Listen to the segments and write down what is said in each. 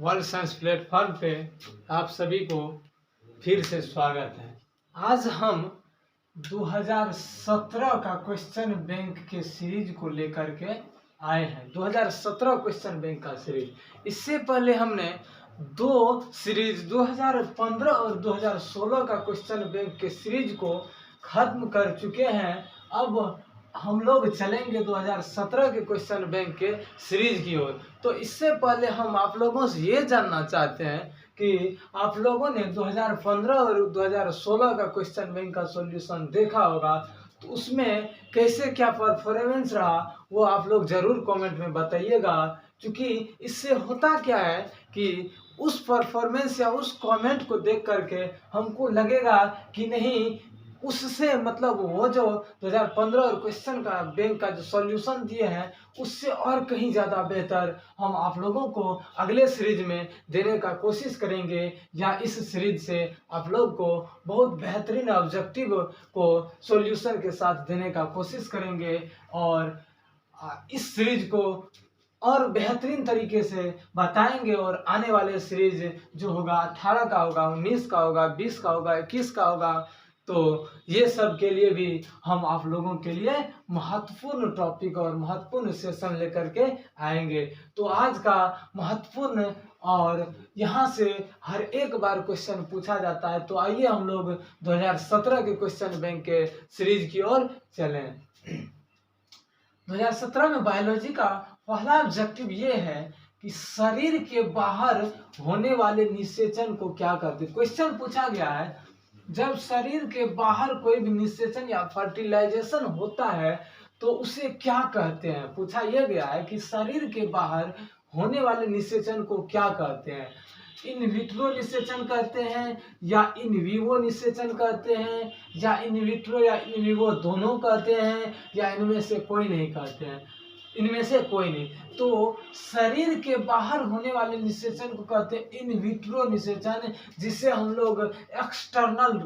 World science platform पे आप सभी को फिर से स्वागत है। आज हम 2017 का क्वेश्चन बैंक के सीरीज को लेकर के आए हैं। 2017 क्वेश्चन बैंक का सीरीज। इससे पहले हमने दो सीरीज 2015 और 2016 का क्वेश्चन बैंक के सीरीज को खत्म कर चुके हैं। अब हम लोग चलेंगे 2017 के क्वेश्चन बैंक के सीरीज की ओर। तो इससे पहले हम आप लोगों से ये जानना चाहते हैं कि आप लोगों ने 2015 और 2016 का क्वेश्चन बैंक का सॉल्यूशन देखा होगा, तो उसमें कैसे क्या परफॉर्मेंस रहा वो आप लोग जरूर कमेंट में बताइएगा। क्योंकि इससे होता क्या है कि उस परफॉर्मेंस या उस कमेंट को देख करके हमको लगेगा कि नहीं, उससे मतलब वो जो 2015 और क्वेश्चन का बैंक का जो सॉल्यूशन दिए हैं उससे और कहीं ज़्यादा बेहतर हम आप लोगों को अगले सीरीज में देने का कोशिश करेंगे, या इस सीरीज से आप लोग को बहुत बेहतरीन ऑब्जेक्टिव को सॉल्यूशन के साथ देने का कोशिश करेंगे। और इस सीरीज को और बेहतरीन तरीके से बताएंगे। और आने वाले सीरीज जो होगा 18 का होगा, 19 का होगा, 20 का होगा, 21 का होगा, तो ये सब के लिए भी हम आप लोगों के लिए महत्वपूर्ण टॉपिक और महत्वपूर्ण सेशन लेकर के आएंगे। तो आज का महत्वपूर्ण और यहाँ से हर एक बार क्वेश्चन पूछा जाता है, तो आइए हम लोग 2017 के क्वेश्चन बैंक के सीरीज की ओर चलें। 2017 में बायोलॉजी का पहला ऑब्जेक्टिव ये है कि शरीर के बाहर होने वाले निषेचन को क्या कहते हैं। क्वेश्चन पूछा गया है, जब शरीर के बाहर कोई भी निषेचन या फर्टिलाइजेशन होता है तो उसे क्या कहते हैं। पूछा यह गया है कि शरीर के बाहर होने वाले निषेचन को क्या कहते हैं। इन विट्रो निषेचन कहते हैं, या इन विवो निषेचन कहते हैं, या इन विट्रो या इन विवो दोनों कहते हैं, या इनमें से कोई नहीं कहते हैं। इनमें से कोई नहीं। तो शरीर के बाहर होने वाले निषेचन को कहते हैं इन विट्रो निषेचन, जिसे हम लोग एक्सटर्नल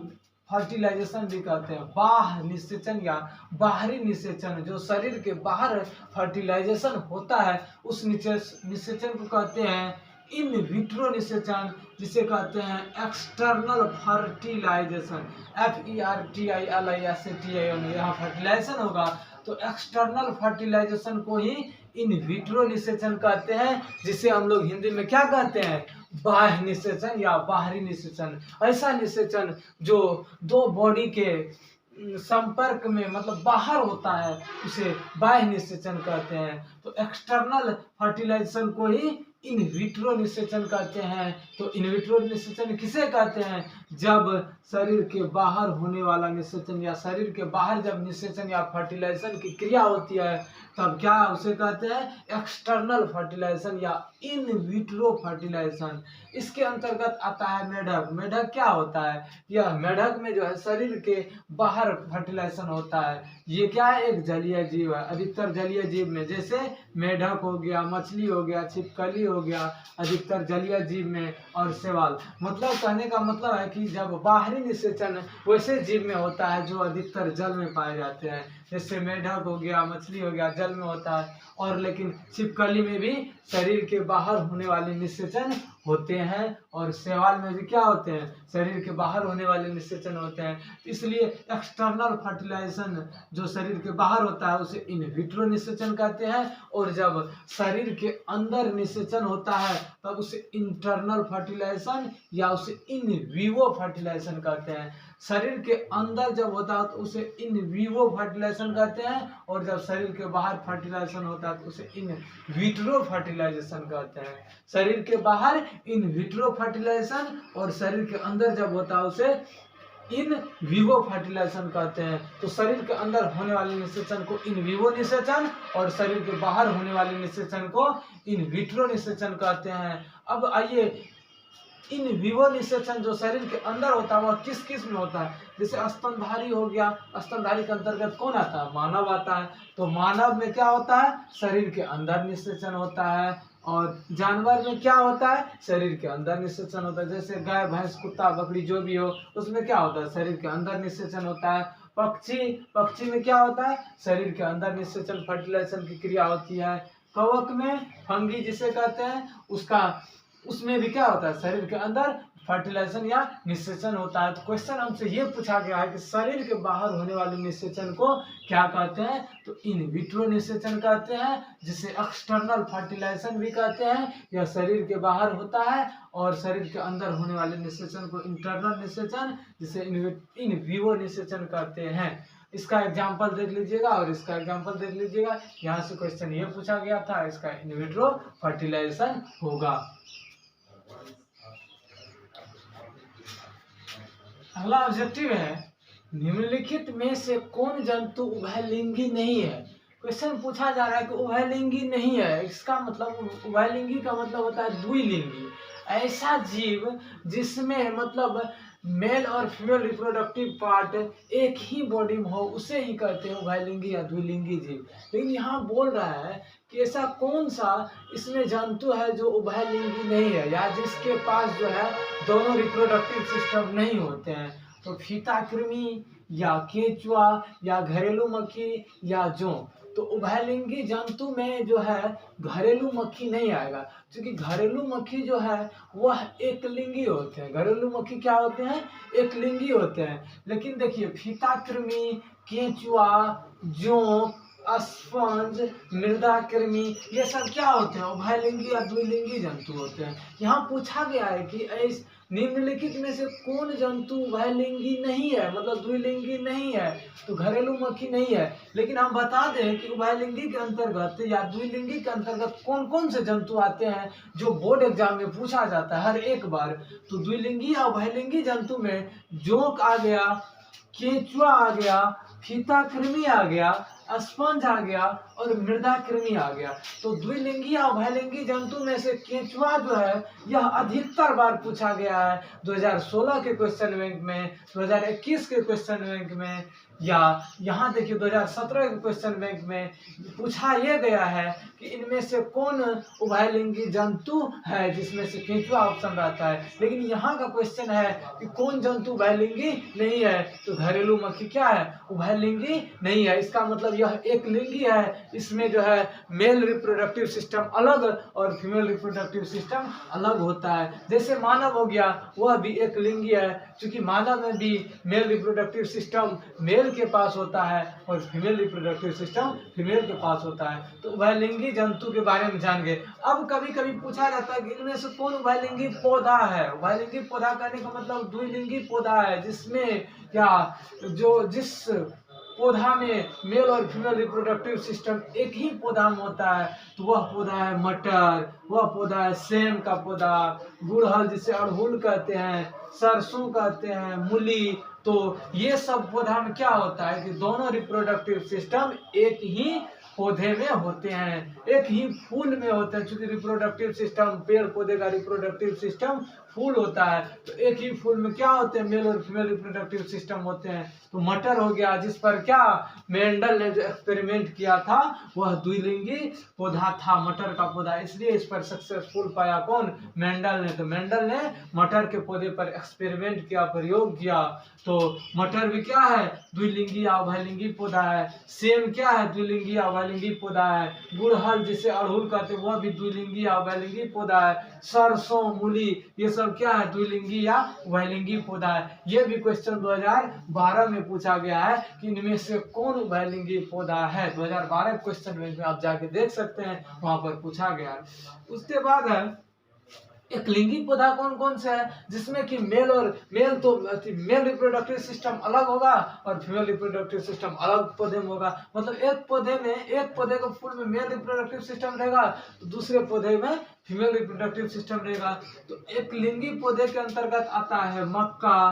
फर्टिलाइजेशन भी कहते हैं। बाह्य निषेचन या बाहरी निषेचन, जो शरीर के बाहर फर्टिलाइजेशन होता है उस निषेचन को कहते हैं इन विट्रो निषेचन, जिसे कहते हैं एक्सटर्नल फर्टिलाइजेशन। FERTILIZATION यहाँ फर्टिलाइजेशन होगा तो एक्सटर्नल फर्टिलाइजेशन को ही इन विट्रो निषेचन कहते हैं, जिसे हम लोग हिंदी में क्या कहते हैं, बाह्य निषेचन या बाहरी निषेचन। ऐसा निषेचन जो दो बॉडी के संपर्क में मतलब बाहर होता है उसे बाह्य निषेचन कहते हैं। तो एक्सटर्नल फर्टिलाइजेशन को ही इन विट्रो निषेचन कहते हैं। तो इन विट्रो निषेचन किसे कहते हैं, जब शरीर के बाहर होने वाला निषेचन या शरीर के बाहर जब निषेचन या फर्टिलाइजेशन की क्रिया होती है तब क्या उसे कहते हैं, एक्सटर्नल फर्टिलाइजेशन या इन विट्रो फर्टिलाइजेशन। इसके अंतर्गत आता है मेढक। मेढक क्या होता है, यह मेढक में जो है शरीर के बाहर फर्टिलाइजेशन होता है। ये क्या है, एक जलीय जीव है। अधिकतर जलीय जीव में जैसे मेढक हो गया, मछली हो गया, छिपकली हो गया, अधिकतर जलीय जीव में, और शैवाल। मतलब कहने का मतलब है कि जब बाहरी निषेचन वैसे जीव में होता है जो अधिकतर जल में पाए जाते हैं, जैसे मेढक हो गया, मछली हो गया, जल में होता है। और लेकिन छिपकली में भी शरीर के बाहर होने वाले निषेचन होते हैं, और शैवाल में भी क्या होते हैं, शरीर के बाहर होने वाले निषेचन होते हैं। इसलिए एक्सटर्नल फर्टिलाइजेशन जो शरीर के बाहर होता है उसे इन विट्रो निषेचन कहते हैं, और जब शरीर के अंदर निषेचन होता है तब उसे इंटरनल फर्टिलाइजेशन या उसे इन विवो फर्टिलाइजेशन कहते हैं। शरीर के अंदर जब होता है तो उसे इन विवो फर्टिलाइजेशन कहते हैं, और जब शरीर के बाहर फर्टिलाइजेशन होता है तो उसे इन विट्रो फर्टिलाइजेशन कहते हैं। शरीर के बाहर इन विट्रो फर्टिलाइजेशन, और शरीर के अंदर जब होता है उसे इन विवो फर्टिलाइजेशन कहते हैं। तो शरीर के अंदर होने वाले निषेचन को इन विवो निषेचन, और शरीर के बाहर होने वाले निषेचन को इन विट्रो निषेचन कहते हैं। अब आइए, इन विवो निषेचन जो शरीर के अंदर होता है वह किस किस में होता है। जैसे स्तनधारी हो गया, स्तनधारी के अंतर्गत कौन आता है, मानव आता है। तो मानव में क्या होता है, शरीर के अंदर निषेचन होता है। और जानवर में क्या होता है, शरीर के अंदर निषेचन होता है। जैसे गाय, भैंस, कुत्ता, बकरी जो भी हो उसमें क्या होता है, शरीर के अंदर निषेचन होता है। पक्षी में क्या होता है, शरीर के अंदर निषेचन फर्टिलाइजेशन की क्रिया होती है। कवक में फंगी जिसे कहते हैं उसका उसमें भी क्या होता है, शरीर के अंदर फर्टिलाइजेशन या निषेचन होता है। तो क्वेश्चन हमसे ये पूछा गया है कि शरीर के बाहर होने वाले निषेचन को क्या कहते हैं, तो इन विट्रो निषेचन कहते हैं, जिसे एक्सटर्नल फर्टिलाइजेशन भी कहते हैं। यह शरीर के बाहर होता है। और शरीर के अंदर होने वाले निषेचन को इंटरनल निषेचन, जिसे इन विवो निषेचन कहते हैं। इसका एग्जाम्पल देख लीजिएगा और इसका एग्जाम्पल देख लीजिएगा। यहाँ से क्वेश्चन ये पूछा गया था, इसका इन विट्रो फर्टिलाइजेशन होगा। अगला ऑब्जेक्टिव है, निम्नलिखित में से कौन जंतु उभयलिंगी नहीं है। क्वेश्चन पूछा जा रहा है कि उभयलिंगी नहीं है, इसका मतलब उभयलिंगी का मतलब होता है द्विलिंगी। ऐसा जीव जिसमें मतलब मेल और फीमेल रिप्रोडक्टिव पार्ट एक ही बॉडी में हो, उसे ही कहते हैं उभयलिंगी या द्विलिंगी जीव। लेकिन यहाँ बोल रहा है कि ऐसा कौन सा इसमें जंतु है जो उभयलिंगी नहीं है, या जिसके पास जो है दोनों रिप्रोडक्टिव सिस्टम नहीं होते हैं। तो फीता कृमि या केंचुआ या घरेलू मक्खी या जोंक। तो उभयलिंगी जंतु में जो है घरेलू मक्खी नहीं आएगा, क्योंकि घरेलू मक्खी जो है वह एक लिंगी होते हैं। घरेलू मक्खी क्या होते हैं, एक लिंगी होते हैं। लेकिन देखिए फीता कृमि, केंचुआ, जोंक, स्पंज, मृदा कृमि, ये सब क्या होते हैं, उभयलिंगी या द्विलिंगी जंतु होते हैं। यहाँ पूछा गया है कि इस निम्नलिखित में से कौन जंतु उभयलिंगी नहीं है, मतलब द्विलिंगी नहीं है। तो घरेलू मक्खी नहीं है। लेकिन हम बता दें कि उभयलिंगी के अंतर्गत या द्विलिंगी के अंतर्गत कौन कौन से जंतु आते हैं, जो बोर्ड एग्जाम में पूछा जाता है हर एक बार। तो द्विलिंगी या उभयलिंगी जंतु में जोंक आ गया, केंचुआ आ गया, फीता कृमि आ गया, स्पंज आ गया और मृदा कृमि आ गया। तो द्विलिंगी या उभयलिंगी जंतु में से केंचुआ जो है यह अधिकतर बार पूछा गया है 2016 के क्वेश्चन बैंक में, 2021 के क्वेश्चन बैंक में, या यहाँ देखिए 2017 के क्वेश्चन बैंक में पूछा यह गया है कि इनमें से कौन उभयलिंगी जंतु है, जिसमें से केंचुआ ऑप्शन रहता है। लेकिन यहाँ का क्वेश्चन है कि कौन जंतु उभयलिंगी नहीं है, तो घरेलू मक्खी क्या है, उभयलिंगी नहीं है। इसका मतलब यह एक लिंगी है, इसमें जो है मेल रिप्रोडक्टिव सिस्टम अलग और फीमेल रिप्रोडक्टिव सिस्टम अलग होता है। जैसे मानव हो गया, वह भी एक लिंगी है, क्योंकि मानव में भी मेल रिप्रोडक्टिव सिस्टम मेल के पास होता है और फीमेल रिप्रोडक्टिव सिस्टम फीमेल के पास होता है। तो उभयलिंगी जंतु के बारे में जान गए। अब कभी कभी पूछा जाता है कि इनमें से कौन उभयलिंगी पौधा है। उभयलिंगी पौधा कहने का मतलब द्विलिंगी पौधा है, जिसमें क्या जिस पौधा में मेल और फीमेल रिप्रोडक्टिव सिस्टम एक ही पौधा में होता है। तो वह पौधा है मटर, वह पौधा है सेम का पौधा, गुड़हल जिसे अड़हुल कहते हैं, सरसों कहते हैं, मूली। तो ये सब पौधा में क्या होता है कि दोनों रिप्रोडक्टिव सिस्टम एक ही पौधे में होते हैं, एक ही फूल में होते हैं। क्योंकि रिप्रोडक्टिव सिस्टम, पेड़ पौधे का रिप्रोडक्टिव सिस्टम फूल होता है, तो एक ही फूल में क्या होते हैं, मेल और फीमेल रिप्रोडक्टिव सिस्टम होते हैं। तो मटर हो गया, जिस पर क्या मेंडल ने जो एक्सपेरिमेंट किया था वह द्विलिंगी पौधा था, मटर का पौधा, इसलिए इस पर सक्सेसफुल पाया कौन, मेंडल ने। तो मेंडल ने मटर के पौधे पर एक्सपेरिमेंट किया, प्रयोग किया। तो मटर भी क्या है, द्विलिंगी या उभयलिंगी पौधा है। सेम क्या है, द्विलिंगी या उभयलिंगी पौधा है। गुड़हल जिसे अड़हुल कहते हैं वह भी द्विलिंगी या उभयलिंगी पौधा है। सरसों, मूली, ये सब क्या है, द्विलिंगी या उभयलिंगी पौधा है। ये भी क्वेश्चन 2012 में पूछा गया है कि इनमें से कौन उभयलिंगी पौधा है। 2012 क्वेश्चन में आप जाके देख सकते हैं, वहां पर पूछा गया है। उसके बाद है एक लिंगी पौधा कौन कौन से है, जिसमें कि मेल मेल रिप्रोडक्टिव सिस्टम अलग होगा और फीमेल रिप्रोडक्टिव सिस्टम अलग पौधे में होगा। मतलब एक पौधे के फूल में मेल रिप्रोडक्टिव सिस्टम रहेगा, तो दूसरे पौधे में फीमेल रिप्रोडक्टिव सिस्टम रहेगा। तो एक लिंगी पौधे के अंतर्गत आता है मक्का,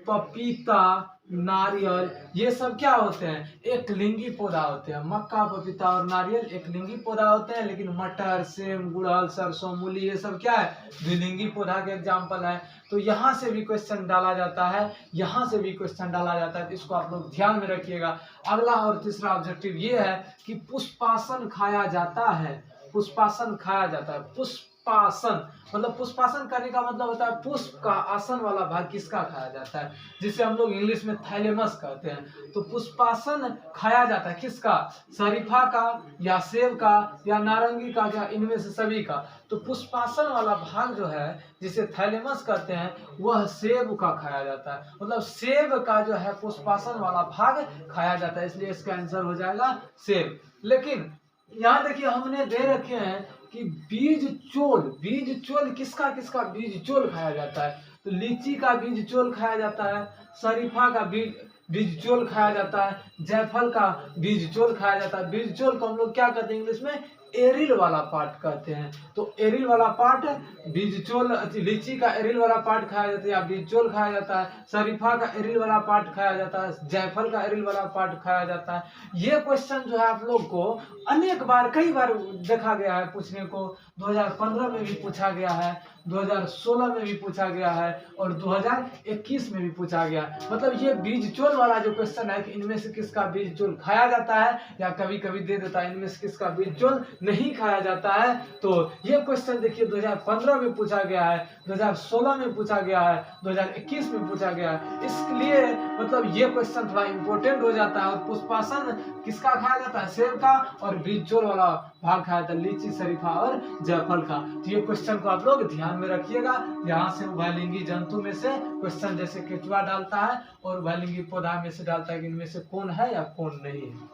पपीता, नारियल, ये सब क्या होते हैं, एक लिंगी पौधा होते हैं। मक्का, पपीता और नारियल एक लिंगी पौधा होते हैं। लेकिन मटर, सेम, गुड़हल, सरसों, मूली, ये सब क्या है, द्विलिंगी पौधा के एग्जाम्पल है। तो यहाँ से भी क्वेश्चन डाला जाता है, यहाँ से भी क्वेश्चन डाला जाता है, तो इसको आप लोग ध्यान में रखिएगा। अगला और तीसरा ऑब्जेक्टिव ये है कि पुष्पासन खाया जाता है। पुष्पासन खाया जाता है। पुष्प पुष्पासन, मतलब पुष्पासन करने का मतलब होता है पुष्प का आसन वाला भाग किसका खाया जाता है, जिसे हम लोग इंग्लिश में थैलेमस कहते हैं। तो पुष्पासन खाया जाता है किसका, शरीफा का या सेब का या नारंगी का या इनमें से सभी का। तो पुष्पासन वाला भाग जो है जिसे थैलेमस कहते हैं वह सेब का खाया जाता है, मतलब सेब का जो है पुष्पासन वाला भाग खाया जाता है, इसलिए इसका आंसर हो जाएगा सेब। लेकिन यहाँ देखिए हमने दे रखे हैं कि बीज चोल, बीज चोल किसका किसका बीज चोल खाया जाता है, तो लीची का बीज चोल खाया जाता है, शरीफा का बीज चोल खाया जाता है, जायफल का बीज चोल खाया जाता है। बीज चोल को हम लोग क्या कहते हैं इंग्लिश में, एरिल वाला पार्ट कहते हैं। तो एरिल वाला पार्ट बीज चोल, लीची का एरिल वाला पार्ट खाया जाता है या बीज चोल खाया जाता है, शरीफा का एरिल वाला पार्ट खाया जाता है, जायफल का एरिल वाला पार्ट खाया जाता है। ये क्वेश्चन जो है आप लोग को अनेक बार कई बार देखा गया है पूछने को, 2015 में भी पूछा गया है, 2016 में भी पूछा गया है और 2021 में भी पूछा गया है। मतलब ये बीज चोल वाला जो क्वेश्चन है कि इनमें से किसका बीज चोल खाया जाता है, या कभी कभी दे देता है इनमें से किसका बीज चोल नहीं खाया जाता है। तो ये क्वेश्चन देखिए 2015 में पूछा गया है, 2016 में पूछा गया है, 2021 में पूछा गया है। इसलिए मतलब ये क्वेश्चन थोड़ा इंपॉर्टेंट हो जाता है। और पुष्पासन किसका खाया जाता है, सेब का, और बीज चोल वाला भाग खाया जाता है लीची, शरीफा और जायफल का। तो ये क्वेश्चन को आप लोग ध्यान में रखिएगा। यहाँ से उभयलिंगी जंतु में से क्वेश्चन जैसे केचुआ डालता है और उभयलिंगी पौधा में से डालता है कि इनमें से कौन है या कौन नहीं है।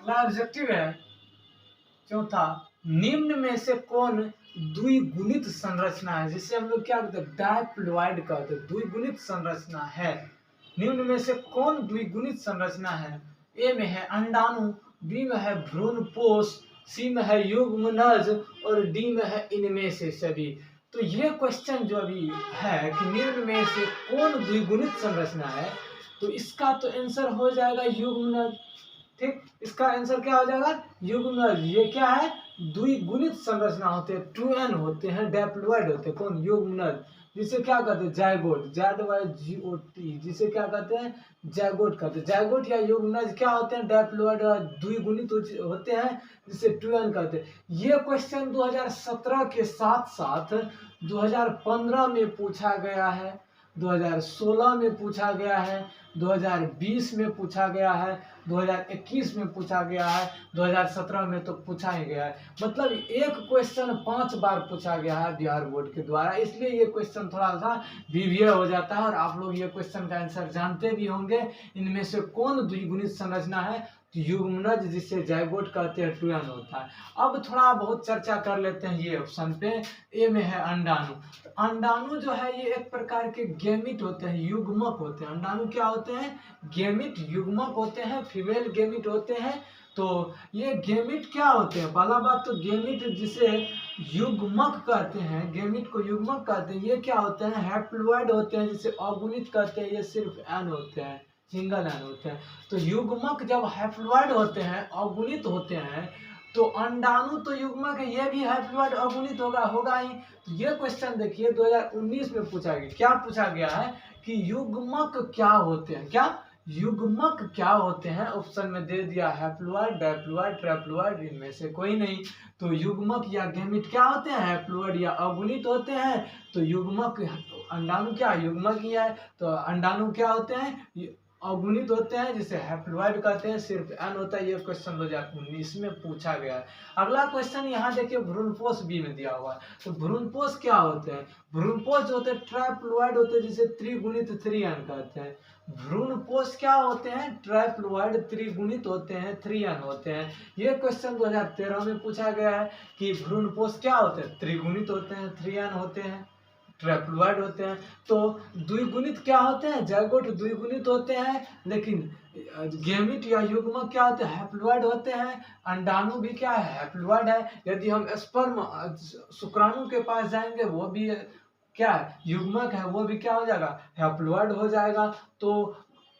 अगला ऑब्जेक्टिव है चौथा, निम्न में से कौन द्विगुणित संरचना है, जिसे हम लोग क्या कहते हैं, डायप्लॉइड कहते हैं, द्विगुणित संरचना है। निम्न में से कौन द्विगुणित संरचना है, ए में है अंडाणु, बी में है भ्रूणपोष, सी में है युग्मनज और डी में है इनमें से सभी। तो ये क्वेश्चन जो अभी है कि निम्न में से कौन द्विगुणित संरचना है, तो इसका तो आंसर हो जाएगा युग्मनज। ठीक, इसका आंसर क्या हो जाएगा, युग्मनज। ये क्या है, द्विगुणित संरचना होते हैं, 2n होते हैं, डैप्लॉइड होते हैं। कौन, युग्मनज, जिसे क्या कहते हैं, जायगोट, ZYGOT, जिसे क्या कहते हैं, जायगोट कहते हैं। जायगोट या युग्मनज क्या होते हैं, डैप्लॉइड और द्विगुणित होते हैं, जिसे 2n कहते हैं। ये क्वेश्चन 2017 के साथ साथ 2015 में पूछा गया है, 2016 में पूछा गया है, 2020 में पूछा गया है, 2021 में पूछा गया है, 2017 में तो पूछा ही गया है। मतलब एक क्वेश्चन 5 बार पूछा गया है बिहार बोर्ड के द्वारा, इसलिए ये क्वेश्चन थोड़ा सा विविध हो जाता है और आप लोग ये क्वेश्चन का आंसर जानते भी होंगे। इनमें से कौन द्विगुणित संरचना है, तो युग्मनज, जिसे जायगोट कहते हैं, 2n होता है। अब थोड़ा बहुत चर्चा कर लेते हैं ये ऑप्शन पे। ए में है अंडाणु। तो अंडाणु जो है ये एक प्रकार के गेमिट होते हैं, युग्मक होते हैं। अंडाणु क्या होते हैं, गेमिट, युग्मक होते हैं, फीमेल गेमिट होते हैं। तो ये गेमिट क्या होते हैं, पहला बात तो गेमिट जिसे युग्मक कहते हैं, गेमिट को युग्मक कहते हैं, ये क्या होते हैं, हैप्लॉइड होते हैं, जिसे अगुणित कहते हैं, ये सिर्फ एन होते हैं, सिंगल एन होते हैं। तो युग्मक जब हैप्लॉइड होते हैं, अगुणित होते हैं, तो अंडाणु तो युग्मक है, ये भी हैप्लॉइड अगुणित होगा ही। तो ये क्वेश्चन देखिए 2019 में पूछा गया, क्या पूछा गया है कि युग्मक क्या होते हैं, क्या युग्मक क्या होते हैं। ऑप्शन में दे दिया हैप्लॉइड, डायप्लॉइड, ट्राइप्लॉइड, इनमें से कोई नहीं। तो युग्मक या गेमिट क्या होते हैं, हैप्लॉइड या अगुणित होते हैं। तो युग्मक, अंडाणु क्या युग्मक ही है, तो अंडाणु क्या होते हैं, अगुणित होते हैं, जिसे हैप्लॉइड कहते हैं, सिर्फ एन होता है। ये क्वेश्चन 2019 में पूछा गया है। अगला क्वेश्चन यहाँ देखिए भ्रूणपोष बी में दिया हुआ है। तो भ्रूणपोष क्या होते हैं, भ्रूणपोष होते हैं ट्राइप्लॉइड होते हैं, जिसे त्रिगुणित 3n कहते हैं। भ्रूणपोष क्या होते हैं, ट्राइप्लॉइड, त्रिगुणित होते हैं, 3n होते हैं। ये क्वेश्चन 2013 में पूछा गया है कि भ्रूणपोष क्या होते हैं, त्रिगुणित होते हैं, 3n होते हैं, ट्राइप्लॉइड होते हैं। तो द्विगुणित क्या होते हैं, जायगोट द्विगुणित होते हैं, लेकिन गेमिट या युग्मक क्या होते हैं, हैप्लॉइड होते हैं। अंडाणु भी क्या है, हैप्लॉइड है। यदि हम स्पर्म, शुक्राणु के पास जाएंगे, वो भी क्या है, युग्मक है, वो भी क्या हो जाएगा, हैप्लॉइड हो जाएगा। तो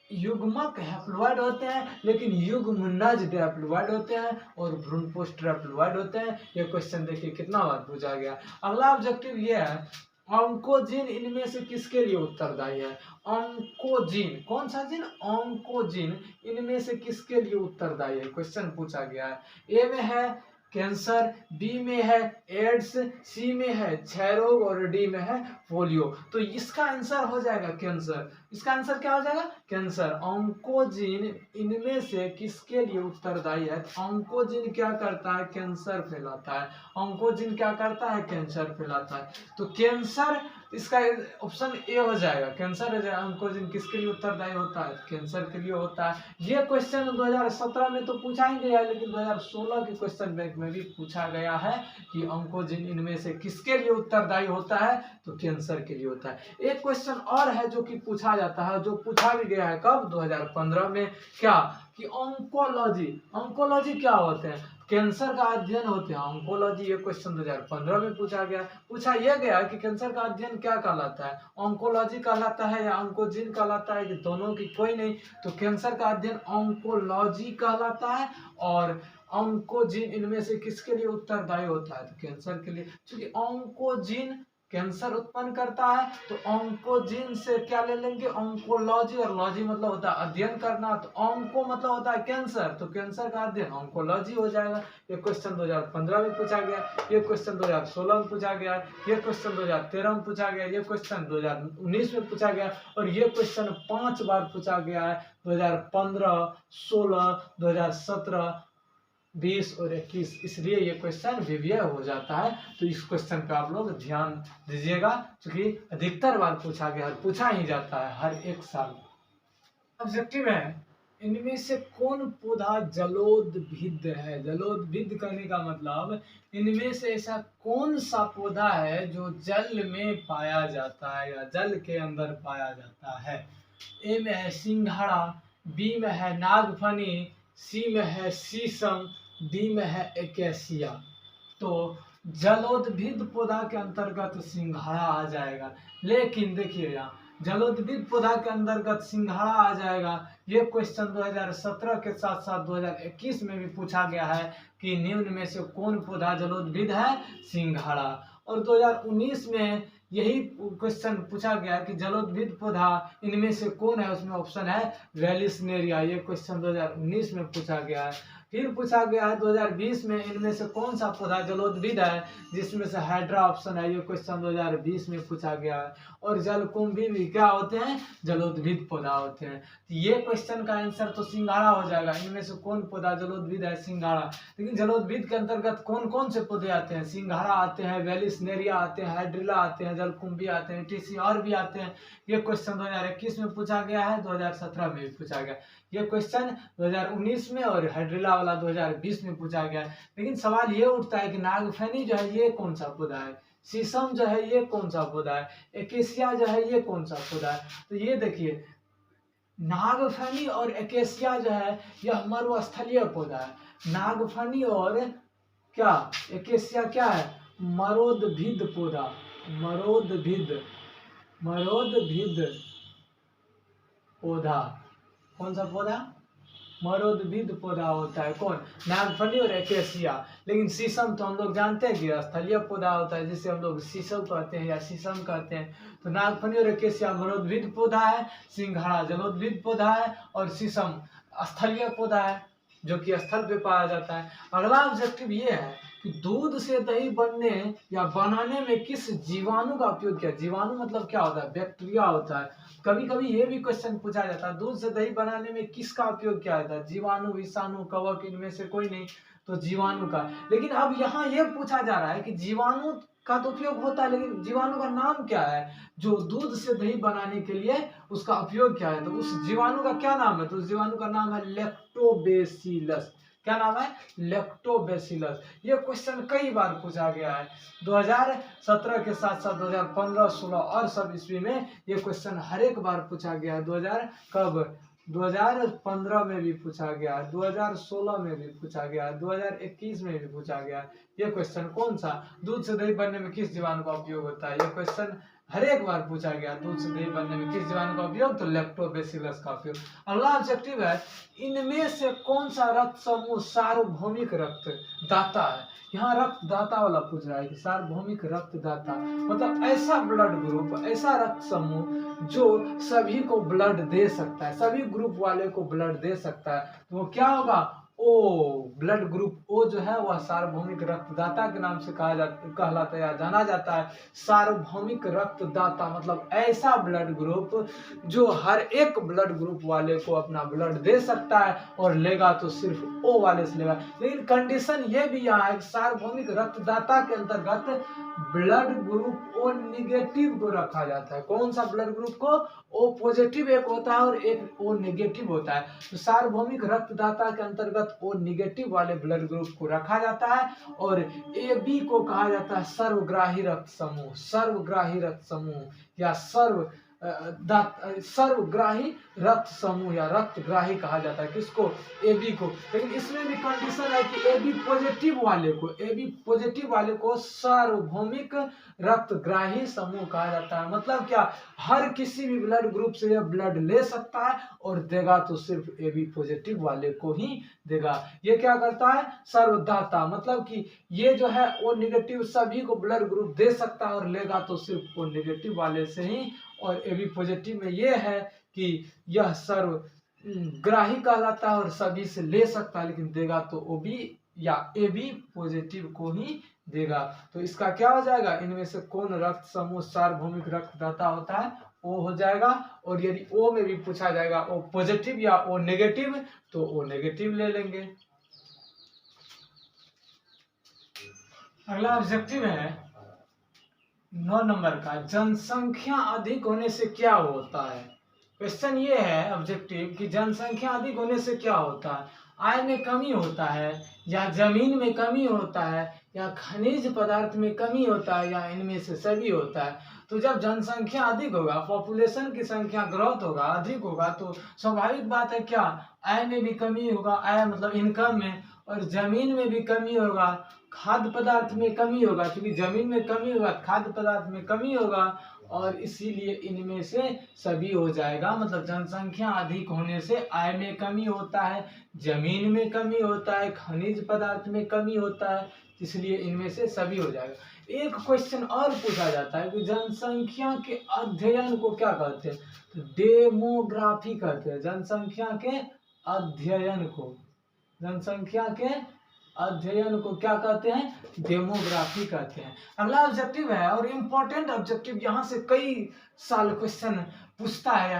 युग्मक हैप्लॉइड होते हैं, लेकिन युग्मनज डैप्लॉइड होते हैं और भ्रूणपोष ट्राइप्लॉइड होते हैं। ये क्वेश्चन देखिए कितना बार पूछा गया। अगला ऑब्जेक्टिव ये है, ऑन्कोजीन इनमें से किसके लिए उत्तरदायी है, ऑन्कोजीन, कौन सा जीन, ऑन्कोजीन, इनमें से किसके लिए उत्तरदायी है, क्वेश्चन पूछा गया है। ए में है कैंसर, बी में है एड्स, सी में है क्षय रोग और डी में है पोलियो। तो इसका आंसर हो जाएगा कैंसर। इसका आंसर क्या हो जाएगा? कैंसर। ऑन्कोजीन इनमें से किसके लिए उत्तरदायी है? ऑन्कोजीन क्या करता है? कैंसर फैलाता है। ऑन्कोजीन क्या करता है? कैंसर फैलाता है। तो कैंसर, इसका ऑप्शन ए हो जाएगा, कैंसर हो जाएगा। ऑन्कोजीन किसके लिए उत्तरदायी होता है? कैंसर के लिए होता है। ये क्वेश्चन 2017 में तो पूछा ही गया है, लेकिन 2016 के क्वेश्चन बैंक में भी पूछा गया है कि ऑन्कोजीन इनमें से किसके लिए उत्तरदायी होता है? तो कैंसर के लिए होता है। एक क्वेश्चन और है जो कि पूछा जाता है, जो पूछा भी गया है कब? 2015 में। क्या? कि ऑन्कोलॉजी, ऑन्कोलॉजी क्या होते हैं? कैंसर का अध्ययन होते हैं ऑन्कोलॉजी। ये क्वेश्चन 2015 में पूछा गया। पूछा यह गया कि कैंसर का अध्ययन क्या कहलाता है? ऑन्कोलॉजी कहलाता है या ऑन्कोजीन कहलाता है, कि दोनों की कोई नहीं। तो कैंसर का अध्ययन ऑन्कोलॉजी कहलाता है। और ऑन्कोजीन इनमें से किसके लिए उत्तरदायी होता है? तो कैंसर के लिए। क्योंकि ऑन्कोजीन कैंसर उत्पन्न करता है, तो ऑन्कोजीन से क्या ले लेंगे? ऑन्कोलॉजी। और लॉजी मतलब होता है अध्ययन करना, तो ऑन्को मतलब होता है कैंसर, तो कैंसर का अध्ययन ऑन्कोलॉजी हो जाएगा। ये क्वेश्चन 2015 में पूछा गया, ये क्वेश्चन 2016 में पूछा गया, ये क्वेश्चन 2013 में पूछा गया, ये क्वेश्चन 2019 में पूछा गया, और ये क्वेश्चन 5 बार पूछा गया है, 2015, 16, 2017, 20 और 21। इसलिए ये क्वेश्चन विविध हो जाता है। तो इस क्वेश्चन का आप लोग ध्यान दीजिएगा, क्योंकि अधिकतर बार पूछा गया, पूछा ही जाता है हर एक साल। ऑब्जेक्टिव है, इनमें से कौन पौधा जलोदभिद है? जलोदभिद करने का मतलब इनमें से ऐसा कौन सा पौधा है जो जल में पाया जाता है या जल के अंदर पाया जाता है? ए में है सिंघाड़ा, बी में है नागफनी, सी में है शीशम, डी में है एकेसिया। तो जलोदभिद पौधा के अंतर्गत सिंघाड़ा आ जाएगा। लेकिन देखिए यहाँ जलोदभिद पौधा के अंतर्गत सिंघाड़ा आ जाएगा। ये क्वेश्चन 2017 के साथ साथ 2021 में भी पूछा गया है कि निम्न में से कौन पौधा जलोदभिद है? सिंघाड़ा। और 2019 में यही क्वेश्चन पूछा गया कि जलोदभिद पौधा इनमें से कौन है? उसमें ऑप्शन है वेलिस्नेरिया। ये क्वेश्चन 2019 में पूछा गया है। फिर पूछा गया है 2020 में इनमें से कौन सा पौधा जलोदभिद है, जिसमें से हाइड्रा ऑप्शन है। ये क्वेश्चन 2020 में पूछा गया है। और जलकुंभी भी क्या होते हैं? जलोदभिद पौधा होते हैं। तो ये क्वेश्चन का आंसर तो सिंघाड़ा हो जाएगा। इनमें से कौन पौधा जलोदभिद है? सिंघाड़ा। लेकिन जलोदभिद के अंतर्गत कौन कौन से पौधे आते हैं? सिंघाड़ा आते हैं, वेलिस्नेरिया आते हैं, हाइड्रिला आते हैं, जलकुंभी आते हैं, टीसी और भी आते हैं। ये क्वेश्चन 2021 में पूछा गया है, 2017 में भी पूछा गया। ये क्वेश्चन 2019 में और हाइड्रिला वाला 2020 में पूछा गया है। लेकिन सवाल ये उठता है कि नागफनी जो है ये कौन सा पौधा है? शीशम जो है ये कौन सा पौधा है? एकेसिया जो है ये कौन सा पौधा है? तो ये देखिए नागफनी और एकेसिया जो है यह मरुस्थलीय पौधा है। नागफनी और क्या एकेसिया क्या है? मरोदभिद पौधा। मरोदभिद, मरोदभिद पौधा। कौन सा पौधा? मरोदभिद पौधा होता है। कौन? नागफनी और एकेसिया। लेकिन शीशम तो हम लोग जानते हैं कि स्थलीय पौधा होता है, जिसे हम लोग शीशम कहते हैं या शीशम कहते हैं। तो नागफनी और एकेसिया मरोदभिद पौधा है, सिंघाड़ा जलोदभिद पौधा है, और शीशम स्थलीय पौधा है जो कि स्थल पे पाया जाता है। अगला ऑब्जेक्टिव ये है कि दूध से दही बनने या बनाने में किस जीवाणु का उपयोग किया? जीवाणु मतलब क्या होता है? बैक्टीरिया होता है। कभी कभी ये भी क्वेश्चन पूछा जाता है, दूध से दही बनाने में किसका उपयोग किया जाता है? जीवाणु, विषाणु, कवक, इनमें से कोई नहीं, तो जीवाणु का। लेकिन अब यहाँ ये पूछा जा रहा है कि जीवाणु का तो उपयोग होता है, लेकिन जीवाणु का नाम क्या है जो दूध से दही बनाने के लिए उसका उपयोग क्या है? तो उस जीवाणु का क्या नाम है? तो उस जीवाणु का नाम है लैक्टोबैसिलस। क्या नाम है? लैक्टोबैसिलस। ये क्वेश्चन कई बार पूछा गया है। 2017 के साथ साथ 2015, 16 और सब ईस्वी में ये क्वेश्चन हर एक बार पूछा गया है। 2015 में भी पूछा गया है, 2016 में भी पूछा गया है, 2021 में भी पूछा गया है। ये क्वेश्चन कौन सा? दूध से दही बनने में किस जीवाणु का उपयोग होता है? ये क्वेश्चन हर एक बार पूछा गया। दूध से दही बनने में किस जीवाणु का उपयोग? तो लैक्टोबैसिलस का उपयोग। अगला ऑब्जेक्टिव है, इनमें से कौन सा रक्त समूह सार्वभौमिक रक्त दाता है? यहाँ रक्त दाता वाला पूछ रहा है कि सार्वभौमिक रक्त दाता मतलब ऐसा ब्लड ग्रुप, ऐसा रक्त समूह जो सभी को ब्लड दे सकता है, सभी ग्रुप वाले को ब्लड दे सकता है। तो वो क्या होगा? ओ, ब्लड ग्रुप ओ जो है वह सार्वभौमिक रक्तदाता के नाम से कहलाता है या जाना जाता है। सार्वभौमिक रक्तदाता मतलब ऐसा ब्लड ग्रुप जो हर एक ब्लड ग्रुप वाले को अपना ब्लड दे सकता है, और लेगा तो सिर्फ ओ वाले से लेगा। लेकिन कंडीशन ये भी यहाँ है, सार्वभौमिक रक्तदाता के अंतर्गत ब्लड ग्रुप ओ निगेटिव को रखा जाता है। कौन सा ब्लड ग्रुप को? ओ पॉजिटिव एक होता है और एक ओ नेगेटिव होता है। तो सार्वभौमिक रक्तदाता के अंतर्गत ओ निगेटिव वाले ब्लड ग्रुप को रखा जाता है, और ए बी को कहा जाता है सर्वग्राही रक्त समूह। सर्वग्राही रक्त समूह या सर्वग्राही रक्त समूह या रक्तग्राही कहा जाता है किसको? ए बी को। लेकिन इसमें भी कंडीशन है कि ए बी पॉजिटिव वाले को सार्वभौमिक रक्तग्राही समूह कहा जाता है। मतलब क्या? हर किसी भी ब्लड ग्रुप से यह ब्लड ले सकता है, और देगा तो सिर्फ ए बी पॉजिटिव वाले को ही देगा। ये क्या करता है? सर्वदाता, मतलब कि ये जो है ओ निगेटिव सभी को ब्लड ग्रुप दे सकता है, और लेगा तो सिर्फ ओ निगेटिव वाले से ही। और ए बी पॉजिटिव में ये है कि यह सर्वग्राही कहलाता है और सभी से ले सकता है, लेकिन देगा तो ओ बी या ए बी पॉजिटिव को ही देगा। तो इसका क्या हो जाएगा? इनमें से कौन रक्त समूह सार्वभौमिक रक्तदाता होता है? ओ हो जाएगा। और यदि ओ में भी पूछा जाएगा ओ पॉजिटिव या ओ नेगेटिव, तो ओ नेगेटिव ले लेंगे। अगला ऑब्जेक्टिव है 9 नंबर का, जनसंख्या अधिक होने से क्या होता है? क्वेश्चन ये है ऑब्जेक्टिव कि जनसंख्या अधिक होने से क्या होता है? आय में कमी होता है, या जमीन में कमी होता है, या खनिज पदार्थ में कमी होता है, या इनमें से सभी होता है। तो जब जनसंख्या अधिक होगा, पॉपुलेशन की संख्या ग्रोथ होगा, अधिक होगा, तो स्वाभाविक बात है क्या? आय में भी कमी होगा, आय मतलब इनकम में, और जमीन में भी कमी होगा, खाद्य पदार्थ में कमी होगा, क्योंकि जमीन में कमी होगा, खाद्य पदार्थ में कमी होगा, और इसीलिए इनमें से सभी हो जाएगा। मतलब जनसंख्या अधिक होने से आय में कमी होता है, जमीन में कमी होता है, खनिज पदार्थ में कमी होता है, इसलिए इनमें से सभी हो जाएगा। एक क्वेश्चन और पूछा जाता है कि जनसंख्या के अध्ययन को क्या कहते हैं? तो डेमोग्राफी कहते हैं। जनसंख्या के अध्ययन को क्या कहते हैं? डेमोग्राफी कहते हैं। अगला ऑब्जेक्टिव है, और इम्पोर्टेंट ऑब्जेक्टिव, यहाँ से कई साल क्वेश्चन पूछता है, या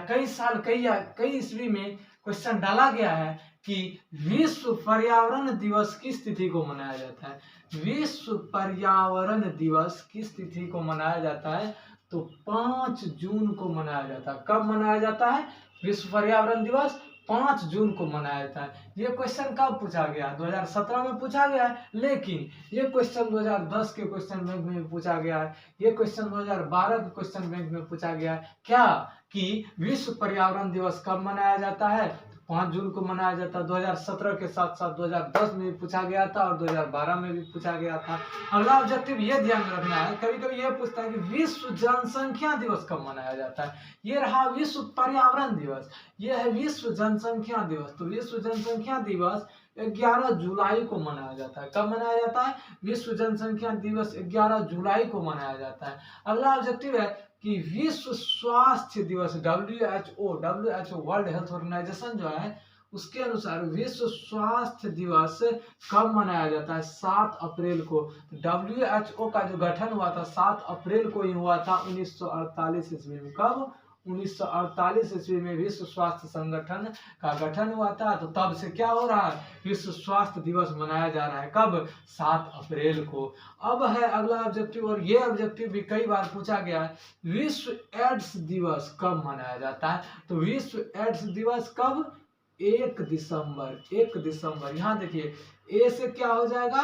कई ईस्वी में क्वेश्चन डाला गया है कि विश्व पर्यावरण दिवस किस तिथि को मनाया जाता है? विश्व पर्यावरण दिवस किस तिथि को मनाया जाता है? तो 5 जून को मनाया जाता है। कब मनाया जाता है विश्व पर्यावरण दिवस? 5 जून को मनाया जाता है। ये क्वेश्चन कब पूछा गया? 2017 में पूछा गया है, लेकिन ये क्वेश्चन 2010 के क्वेश्चन बैंक में पूछा गया है। ये क्वेश्चन 2012 के क्वेश्चन बैंक में पूछा गया है। क्या कि विश्व पर्यावरण दिवस कब मनाया जाता है? 5 जून को मनाया जाता है। 2017 के साथ साथ 2010 में भी पूछा गया था, और 2012 में भी पूछा गया था। अगला ऑब्जेक्टिव ये ध्यान में रखना है, कभी कभी ये पूछता है कि विश्व जनसंख्या दिवस कब मनाया जाता है? ये रहा विश्व पर्यावरण दिवस, ये है विश्व जनसंख्या दिवस। तो विश्व जनसंख्या दिवस 11 जुलाई को मनाया जाता है। कब मनाया जाता है? विश्व जनसंख्या दिवस 11 जुलाई को मनाया जाता है। अगला ऑब्जेक्टिव है कि विश्व स्वास्थ्य दिवस WHO वर्ल्ड हेल्थ ऑर्गेनाइजेशन जो है, उसके अनुसार विश्व स्वास्थ्य दिवस कब मनाया जाता है? 7 अप्रैल को। WHO का जो गठन हुआ था 7 अप्रैल को ही हुआ था 1948 ईस्वी में। कब? 1948 ईस्वी में विश्व स्वास्थ्य संगठन का गठन हुआ था। तो तब से क्या हो रहा है? विश्व स्वास्थ्य दिवस मनाया जा रहा है। कब? 7 अप्रैल को। अब है अगला ऑब्जेक्टिव, और ये ऑब्जेक्टिव भी कई बार पूछा गया है, विश्व एड्स दिवस कब मनाया जाता है? तो विश्व एड्स दिवस कब? 1 दिसंबर। यहाँ देखिए, ए से क्या हो जाएगा?